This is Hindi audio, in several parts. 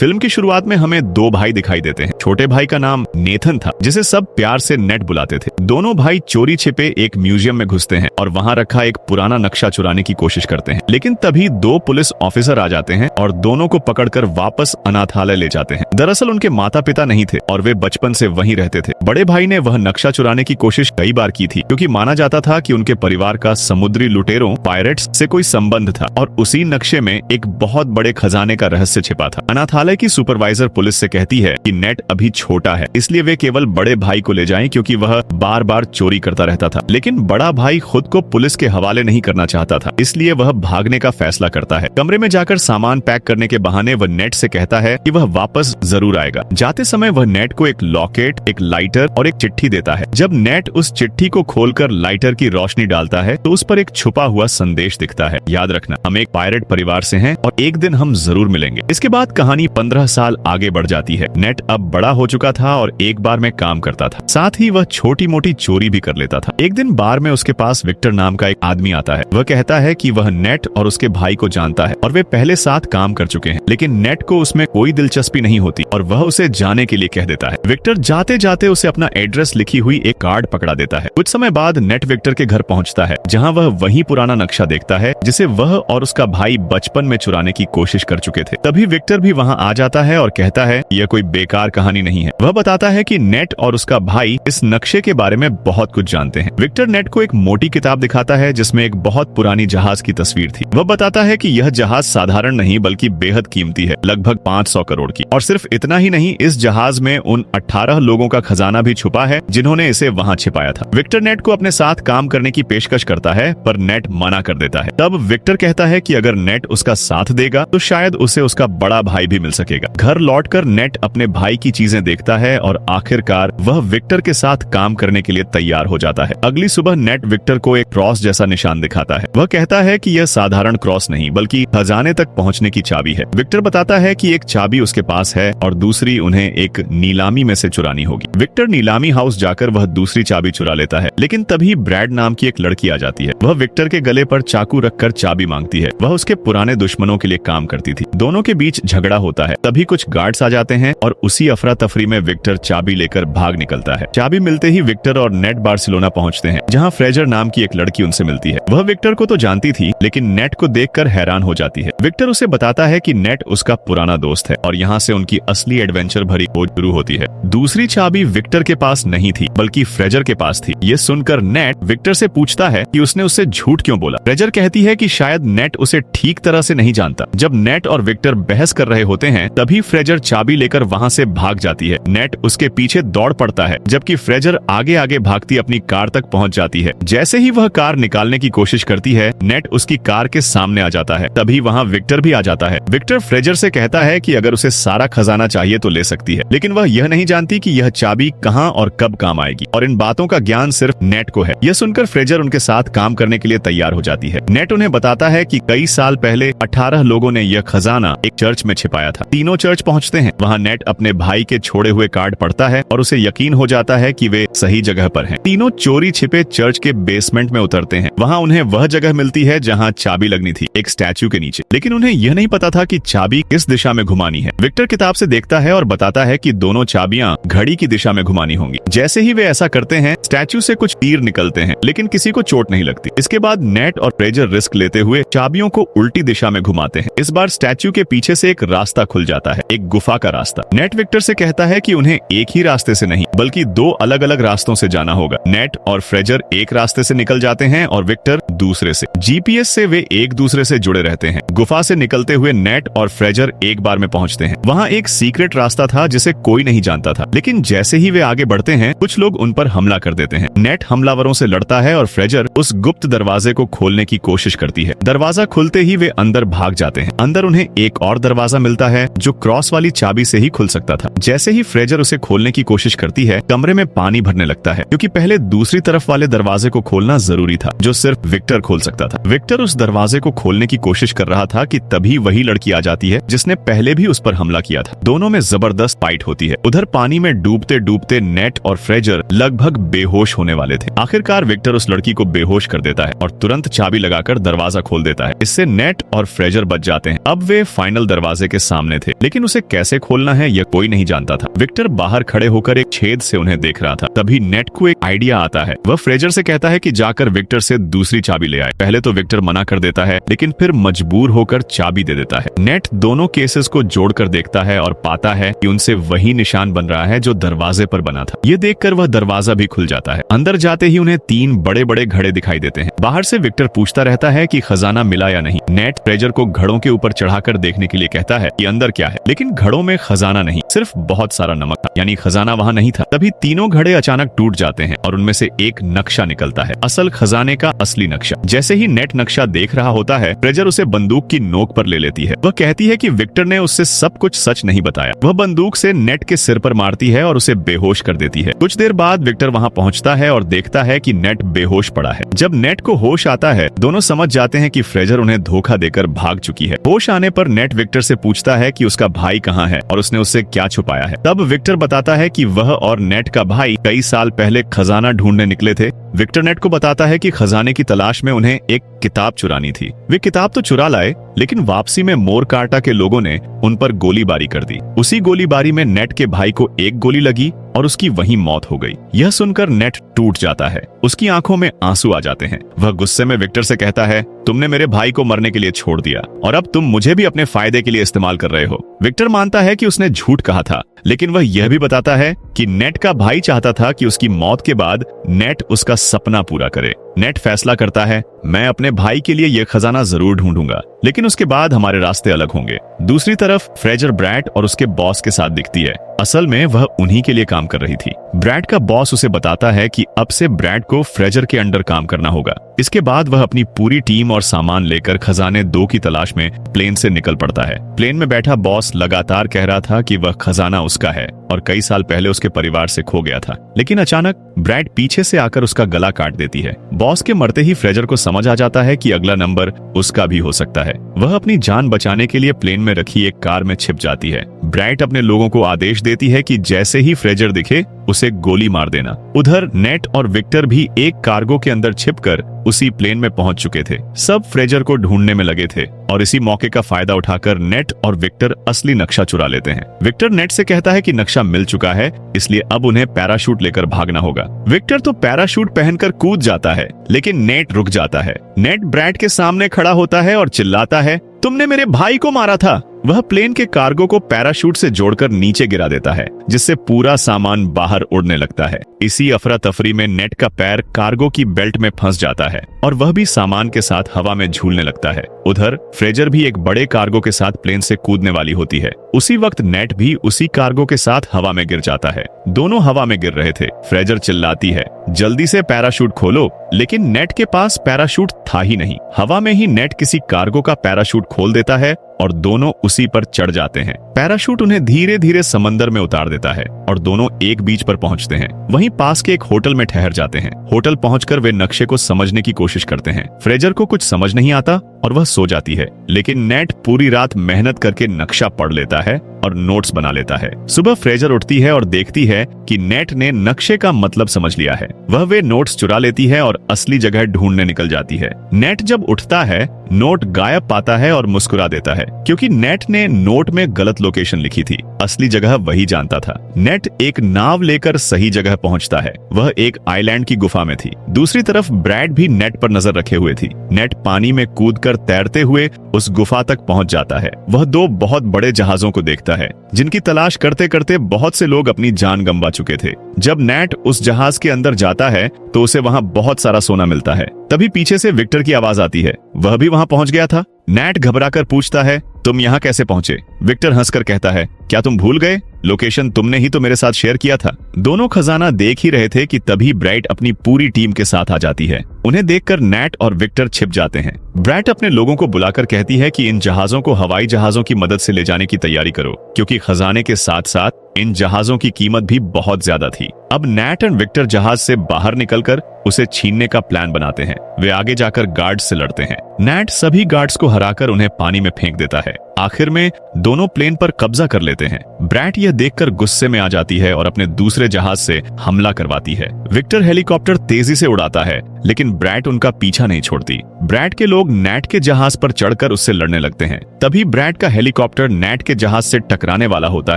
फिल्म की शुरुआत में हमें दो भाई दिखाई देते हैं। छोटे भाई का नाम नेथन था, जिसे सब प्यार से नेट बुलाते थे। दोनों भाई चोरी छिपे एक म्यूजियम में घुसते हैं और वहाँ रखा एक पुराना नक्शा चुराने की कोशिश करते हैं, लेकिन तभी दो पुलिस ऑफिसर आ जाते हैं और दोनों को पकड़कर वापस अनाथालय ले जाते हैं। दरअसल उनके माता पिता नहीं थे और वे बचपन से वहीं रहते थे। बड़े भाई ने वह नक्शा चुराने की कोशिश कई बार की थी, क्योंकि माना जाता था कि उनके परिवार का समुद्री लुटेरों पायरेट्स से कोई संबंध था और उसी नक्शे में एक बहुत बड़े खजाने का रहस्य छिपा था। अनाथालय की सुपरवाइजर पुलिस से कहती है कि नेट अभी छोटा है, इसलिए वे केवल बड़े भाई को ले जाएं, क्योंकि वह बार बार चोरी करता रहता था। लेकिन बड़ा भाई खुद को पुलिस के हवाले नहीं करना चाहता था, इसलिए वह भागने का फैसला करता है। कमरे में जाकर सामान पैक करने के बहाने वह नेट से कहता है कि वह वापस जरूर आएगा। जाते समय वह नेट को एक लॉकेट, एक लाइटर और एक चिट्ठी देता है। जब नेट उस चिट्ठी को खोलकर लाइटर की रोशनी डालता है तो उस पर एक छुपा हुआ संदेश दिखता है। याद रखना, हम एक पायरेट परिवार से हैं और एक दिन हम जरूर मिलेंगे। इसके बाद कहानी 15 साल आगे बढ़ जाती है। नेट अब बड़ा हो चुका था और एक बार में काम करता था, साथ ही वह छोटी मोटी चोरी भी कर लेता था। एक दिन बार में उसके पास विक्टर नाम का एक आदमी आता है। वह कहता है कि वह नेट और उसके भाई को जानता है और वे पहले साथ काम कर चुके हैं, लेकिन नेट को उसमें कोई दिलचस्पी नहीं होती और वह उसे जाने के लिए कह देता है। विक्टर जाते जाते उसे अपना एड्रेस लिखी हुई एक कार्ड पकड़ा देता है। कुछ समय बाद नेट विक्टर के घर पहुंचता है, जहां वह वही पुराना नक्शा देखता है जिसे वह और उसका भाई बचपन में चुराने की कोशिश कर चुके थे। तभी विक्टर भी वहां आ जाता है और कहता है यह कोई बेकार कहानी नहीं है। वह बताता है कि नेट और उसका भाई इस नक्शे के बारे में बहुत कुछ जानते हैं। विक्टर नेट को एक मोटी किताब दिखाता है जिसमें एक बहुत पुरानी जहाज की तस्वीर थी। वह बताता है कि यह जहाज साधारण नहीं बल्कि बेहद कीमती है, लगभग 500 करोड़ की। और सिर्फ इतना ही नहीं, इस जहाज में उन 18 लोगों का खजाना भी छुपा है जिन्होंने इसे वहां छिपाया था। विक्टर नेट को अपने साथ काम करने की पेशकश करता है, पर नेट मना कर देता है। तब विक्टर कहता है कि अगर नेट उसका साथ देगा तो शायद उसे उसका बड़ा भाई भी मिल सकेगा। घर लौटकर नेट अपने भाई की चीजें देखता है और आखिरकार वह विक्टर के साथ काम करने के लिए तैयार हो जाता है। अगली सुबह नेट विक्टर को एक क्रॉस जैसा निशान दिखाता है। वह कहता है कि यह साधारण क्रॉस नहीं बल्कि खजाने तक पहुंचने की चाबी है। विक्टर बताता है कि एक चाबी उसके पास है और दूसरी उन्हें एक नीलामी में से चुरानी होगी। विक्टर नीलामी हाउस जाकर वह दूसरी चाबी चुरा लेता है, लेकिन तभी ब्रैड नाम की एक लड़की आ जाती है। वह विक्टर के गले पर चाकू रखकर चाबी मांगती है। वह उसके पुराने दुश्मनों के लिए काम करती थी। दोनों के बीच झगड़ा होता है। तभी कुछ गार्ड्स आ जाते हैं और उसी अफरा तफरी में विक्टर चाबी लेकर भाग निकलता है। चाबी मिलते ही विक्टर और नेट बार्सिलोना पहुंचते हैं, जहां फ्रेजर नाम की एक लड़की उनसे मिलती है। वह विक्टर को तो जानती थी, लेकिन नेट को देखकर हैरान हो जाती है। विक्टर उसे बताता है कि नेट उसका पुराना दोस्त है और यहाँ से उनकी असली एडवेंचर भरी खोज शुरू होती है। दूसरी चाबी विक्टर के पास नहीं थी बल्कि फ्रेजर के पास थी। ये सुनकर नेट विक्टर से पूछता है कि उसने उससे झूठ क्यों बोला। फ्रेजर कहती है कि शायद नेट उसे ठीक तरह से नहीं जानता। जब नेट और विक्टर बहस कर रहे होते हैं तभी फ्रेजर चाबी लेकर वहाँ से भाग जाती है। नेट उसके पीछे दौड़ पड़ता है, जबकि फ्रेजर आगे आगे भागती अपनी कार तक पहुँच जाती है। जैसे ही वह कार निकालने की कोशिश करती है, नेट उसकी कार के सामने आ जाता है। तभी वहाँ विक्टर भी आ जाता है। विक्टर फ्रेजर से कहता है कि अगर उसे सारा खजाना चाहिए तो ले सकती है, लेकिन वह यह नहीं जानती कि यह चाबी कहाँ और कब काम आएगी, और इन बातों का ज्ञान सिर्फ नेट को है। यह सुनकर फ्रेजर उनके साथ काम करने के लिए तैयार हो जाती है। नेट उन्हें बताता है कि कई साल पहले 18 लोगों ने यह खजाना एक चर्च में छिपाया था। तीनों चर्च पहुंचते हैं। वहां नेट अपने भाई के छोड़े हुए कार्ड पढ़ता है और उसे यकीन हो जाता है कि वे सही जगह पर हैं। तीनों चोरी छिपे चर्च के बेसमेंट में उतरते हैं। वहां उन्हें वह जगह मिलती है जहां चाबी लगनी थी, एक स्टैच्यू के नीचे। लेकिन उन्हें यह नहीं पता था कि चाबी किस दिशा में घुमानी है। विक्टर किताब से देखता है और बताता है कि दोनों चाबियां घड़ी की दिशा में घुमानी होंगी। जैसे ही वे ऐसा करते हैं, स्टैच्यू से कुछ तीर निकलते हैं, लेकिन किसी को चोट नहीं लगती। इसके बाद नेट और फ्रेजर रिस्क लेते हुए चाबियों को उल्टी दिशा में घुमाते हैं। इस बार स्टैच्यू के पीछे से एक रास्ता खुल जाता है, एक गुफा का रास्ता। नेट विक्टर से कहता है कि उन्हें एक ही रास्ते से नहीं बल्कि दो अलग अलग रास्तों से जाना होगा। नेट और फ्रेजर एक रास्ते से निकल जाते हैं और विक्टर दूसरे से। जीपीएस से वे एक दूसरे से जुड़े रहते हैं। गुफा से निकलते हुए नेट और फ्रेजर एक बार में पहुंचते हैं। वहां एक सीक्रेट रास्ता था जिसे कोई नहीं जानता था, लेकिन जैसे ही वे आगे बढ़ते हैं कुछ लोग उन पर हमला कर देते हैं। नेट हमलावरों से लड़ता है और फ्रेजर उस गुप्त दरवाजे को खोलने की कोशिश करती है। दरवाजा खुलते ही वे अंदर भाग जाते हैं। अंदर उन्हें एक और दरवाजा मिलता है जो क्रॉस वाली चाबी से ही खुल सकता था। जैसे ही फ्रेजर उसे खोलने की कोशिश करती है, कमरे में पानी भरने लगता है, क्योंकि पहले दूसरी तरफ वाले दरवाजे को खोलना जरूरी था, जो सिर्फ विक्टर खोल सकता था। विक्टर उस दरवाजे को खोलने की कोशिश कर रहा था कि तभी वही लड़की आ जाती है जिसने पहले भी उस पर हमला किया था। दोनों में जबरदस्त फाइट होती है। उधर पानी में डूबते डूबते नेट और फ्रेजर लगभग बेहोश होने वाले थे। आखिरकार विक्टर उस लड़की को बेहोश कर देता है और तुरंत चाबी लगाकर दरवाजा खोल देता है। इससे नेट और फ्रेजर बच जाते हैं। अब वे फाइनल दरवाजे के सामने थे, लेकिन उसे कैसे खोलना है यह कोई नहीं जानता था। विक्टर बाहर खड़े होकर एक छेद से उन्हें देख रहा था। तभी नेट को एक आइडिया आता है। वह फ्रेजर से कहता है कि जाकर विक्टर से दूसरी चाबी ले आए। पहले तो विक्टर मना कर देता है, लेकिन फिर मजबूर होकर चाबी दे देता है। नेट दोनों केसेस को जोड़कर देखता है और पाता है कि उनसे वही निशान बन रहा है जो दरवाजे पर बना था। ये देखकर वह दरवाजा भी खुल जाता है। अंदर जाते ही उन्हें 3 बड़े बड़े घड़े दिखाई देते हैं। बाहर से विक्टर पूछता रहता है कि खजाना मिला या नहीं। नेट फ्रेजर को घड़ों के ऊपर चढ़ाकर देखने के लिए कहता है कि अंदर क्या है, लेकिन घड़ों में खजाना नहीं, सिर्फ बहुत सारा नमक था, यानी खजाना वहाँ नहीं था। तभी तीनों घड़े अचानक टूट जाते हैं और उनमें से एक नक्शा निकलता है, असल खजाने का असली नक्शा। जैसे ही नेट नक्शा देख रहा होता है, फ्रेजर उसे बंदूक की नोक पर ले लेती है। वह कहती है कि विक्टर ने उससे सब कुछ सच नहीं बताया। वह बंदूक से नेट के सिर पर मारती है और उसे बेहोश कर देती है। कुछ देर बाद विक्टर वहाँ पहुँचता है और देखता है कि नेट बेहोश पड़ा है। जब नेट को होश आता है, दोनों समझ जाते हैं कि फ्रेजर उन्हें धोखा देकर भाग चुकी है। होश आने पर नेट विक्टर से पूछता है कि उसका भाई कहाँ है और उसने उससे क्या छुपाया है। तब विक्टर बताता है कि वह और नेट का भाई कई साल पहले खजाना ढूंढने निकले थे। विक्टर नेट को बताता है कि खजाने की तलाश में उन्हें एक किताब चुरानी थी। वे किताब तो चुरा लाए, लेकिन वापसी में मोरकाटा के लोगों ने उन पर गोलीबारी कर दी। उसी गोलीबारी में नेट के भाई को एक गोली लगी और उसकी वहीं मौत हो गई। यह सुनकर नेट टूट जाता है। उसकी आंखों में आंसू आ जाते हैं। वह गुस्से में विक्टर से कहता है, तुमने मेरे भाई को मरने के लिए छोड़ दिया और अब तुम मुझे भी अपने फायदे के लिए इस्तेमाल कर रहे हो। विक्टर मानता है कि उसने झूठ कहा था, लेकिन वह यह भी बताता है कि नेट का भाई चाहता था कि उसकी मौत के बाद नेट उसका सपना पूरा करे। नेट फैसला करता है, मैं अपने भाई के लिए यह खजाना जरूर ढूंढूंगा, लेकिन उसके बाद हमारे रास्ते अलग होंगे। दूसरी तरफ फ्रेजर ब्रैड और उसके बॉस के साथ दिखती है। असल में वह उन्हीं के लिए काम कर रही थी। ब्रैड का बॉस उसे बताता है कि अब से ब्रैड को फ्रेजर के अंडर काम करना होगा। इसके बाद वह अपनी पूरी टीम और सामान लेकर खजाने 2 की तलाश में प्लेन से निकल पड़ता है। प्लेन में बैठा बॉस लगातार कह रहा था कि वह खजाना उसका है और कई साल पहले उसके परिवार से खो गया था, लेकिन अचानक ब्रैड पीछे से आकर उसका गला काट देती है। बॉस के मरते ही फ्रेजर को समझ आ जाता है कि अगला नंबर उसका भी हो सकता है। वह अपनी जान बचाने के लिए प्लेन में रखी एक कार में छिप जाती है। ब्राइट अपने लोगों को आदेश देती है कि जैसे ही फ्रेजर दिखे उसे गोली मार देना। उधर नेट और विक्टर भी एक कार्गो के अंदर छिपकर उसी प्लेन में पहुंच चुके थे। सब फ्रेजर को ढूंढने में लगे थे और इसी मौके का फायदा उठाकर नेट और विक्टर असली नक्शा चुरा लेते हैं। विक्टर नेट से कहता है कि नक्शा मिल चुका है, इसलिए अब उन्हें पैराशूट लेकर भागना होगा। विक्टर तो पैराशूट पहनकर कूद जाता है, लेकिन नेट रुक जाता है। नेट ब्रैड के सामने खड़ा होता है और चिल्लाता है, तुमने मेरे भाई को मारा था। वह प्लेन के कार्गो को पैराशूट से जोड़कर नीचे गिरा देता है, जिससे पूरा सामान बाहर उड़ने लगता है। इसी अफरा तफरी में नेट का पैर कार्गो की बेल्ट में फंस जाता है और वह भी सामान के साथ हवा में झूलने लगता है। उधर फ्रेजर भी एक बड़े कार्गो के साथ प्लेन से कूदने वाली होती है। उसी वक्त नेट भी उसी कार्गो के साथ हवा में गिर जाता है। दोनों हवा में गिर रहे थे। फ्रेजर चिल्लाती है, जल्दी से पैराशूट खोलो, लेकिन नेट के पास पैराशूट था ही नहीं। हवा में ही नेट किसी कार्गो का पैराशूट खोल देता है और दोनों उसी पर चढ़ जाते हैं। पैराशूट उन्हें धीरे धीरे समंदर में उतार देता है और दोनों एक बीच पर पहुंचते हैं। वहीं पास के एक होटल में ठहर जाते हैं। होटल पहुंचकर वे नक्शे को समझने की कोशिश करते हैं। फ्रेजर को कुछ समझ नहीं आता और वह सो जाती है, लेकिन नेट पूरी रात मेहनत करके नक्शा पढ़ लेता है और नोट्स बना लेता है। सुबह फ्रेजर उठती है और देखती है कि नेट ने नक्शे का मतलब समझ लिया है। वह वे नोट्स चुरा लेती है और असली जगह ढूंढने निकल जाती है। नेट जब उठता है, नोट गायब पाता है और मुस्कुरा देता है, क्योंकि नेट ने नोट में गलत लोकेशन लिखी थी। असली जगह वही जानता था। नेट एक नाव लेकर सही जगह पहुंचता है। वह एक आइलैंड की गुफा में थी। दूसरी तरफ ब्रैड भी नेट पर नजर रखे हुए थी। नेट पानी में कूदकर तैरते हुए उस गुफा तक पहुंच जाता है। वह 2 बहुत बड़े जहाजों को देखता है, जिनकी तलाश करते करते बहुत से लोग अपनी जान गंवा चुके थे। जब नेट उस जहाज के अंदर जाता है तो उसे वहां बहुत सारा सोना मिलता है। तभी पीछे से विक्टर की आवाज आती है। वह भी वहां पहुंच गया था। नेट घबराकर पूछता है, तुम यहाँ कैसे पहुंचे? विक्टर हंसकर कहता है, क्या तुम भूल गए? लोकेशन तुमने ही तो मेरे साथ शेयर किया था। दोनों खजाना देख ही रहे थे कि तभी ब्राइट अपनी पूरी टीम के साथ आ जाती है। उन्हें देखकर नैट और विक्टर छिप जाते हैं। ब्राइट अपने लोगों को बुलाकर कहती है कि इन जहाजों को हवाई जहाजों की मदद से ले जाने की तैयारी करो, क्योंकि खजाने के साथ साथ इन जहाजों की कीमत भी बहुत ज्यादा थी। अब नैट एंड विक्टर जहाज से बाहर निकलकर उसे छीनने का प्लान बनाते हैं। वे आगे जाकर गार्ड्स से लड़ते हैं। नैट सभी गार्ड्स को हराकर उन्हें पानी में फेंक देता है। आखिर में दोनों प्लेन पर कब्जा कर लेते हैं। ब्रैट यह देखकर गुस्से में आ जाती है और अपने दूसरे जहाज से हमला करवाती है। विक्टर हेलीकॉप्टर तेजी से उड़ाता है, लेकिन ब्रैट उनका पीछा नहीं छोड़ती। ब्रैट के लोग नैट के जहाज पर चढ़कर उससे लड़ने लगते हैं। तभी ब्रैट का हेलीकॉप्टर नैट के जहाज से टकराने वाला होता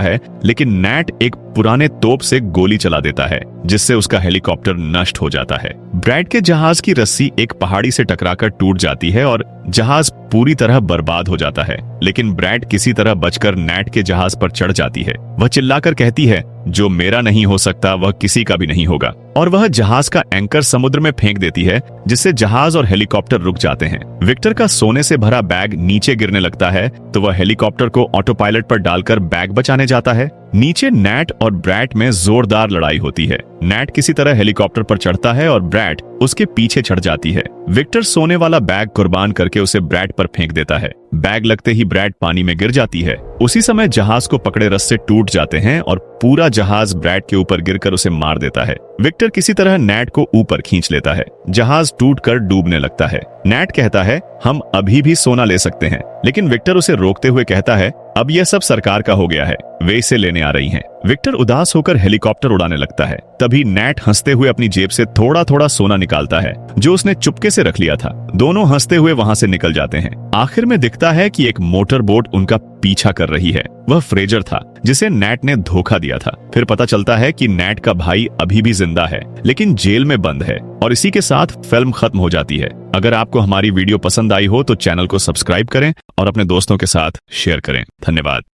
है, लेकिन नैट एक पुराने तोप से गोली चला देता है, जिससे उसका हेलीकॉप्टर नष्ट हो जाता है। ब्रैट के जहाज की रस्सी एक पहाड़ी से टकराकर टूट जाती है और जहाज पूरी तरह बर्बाद हो जाता है, लेकिन ब्रैट किसी तरह बचकर नैट के जहाज पर चढ़ जाती है। वह चिल्लाकर कहती है, जो मेरा नहीं हो सकता वह किसी का भी नहीं होगा, और वह जहाज का एंकर समुद्र में फेंक देती है, जिससे जहाज और हेलीकॉप्टर रुक जाते हैं। विक्टर का सोने से भरा बैग नीचे गिरने लगता है, तो वह हेलीकॉप्टर को ऑटो पायलट पर डालकर बैग बचाने जाता है। नीचे नैट और ब्रैट में जोरदार लड़ाई होती है। नैट किसी तरह हेलीकॉप्टर पर चढ़ता है और ब्रैट उसके पीछे चढ़ जाती है। विक्टर सोने वाला बैग कुर्बान करके उसे ब्रैट पर फेंक देता है। बैग लगते ही ब्रैट पानी में गिर जाती है। उसी समय जहाज को पकड़े रस्से टूट जाते हैं और पूरा जहाज ब्रैट के ऊपर गिरकर उसे मार देता है। विक्टर किसी तरह नैट को ऊपर खींच लेता है। जहाज टूटकर डूबने लगता है। नैट कहता है, हम अभी भी सोना ले सकते हैं, लेकिन विक्टर उसे रोकते हुए कहता है, अब यह सब सरकार का हो गया है, वे इसे लेने आ रही हैं। विक्टर उदास होकर हेलीकॉप्टर उड़ाने लगता है। तभी नैट हंसते हुए अपनी जेब से थोड़ा थोड़ा सोना निकालता है, जो उसने चुपके से रख लिया था। दोनों हंसते हुए वहां से निकल जाते हैं। आखिर में दिखता है कि एक मोटर बोट उनका पीछा कर रही है। वह फ्रेजर था, जिसे नैट ने धोखा दिया था। फिर पता चलता है कि नैट का भाई अभी भी जिंदा है, लेकिन जेल में बंद है। और इसी के साथ फिल्म खत्म हो जाती है। अगर आपको हमारी वीडियो पसंद आई हो तो चैनल को सब्सक्राइब करें और अपने दोस्तों के साथ शेयर करें। धन्यवाद।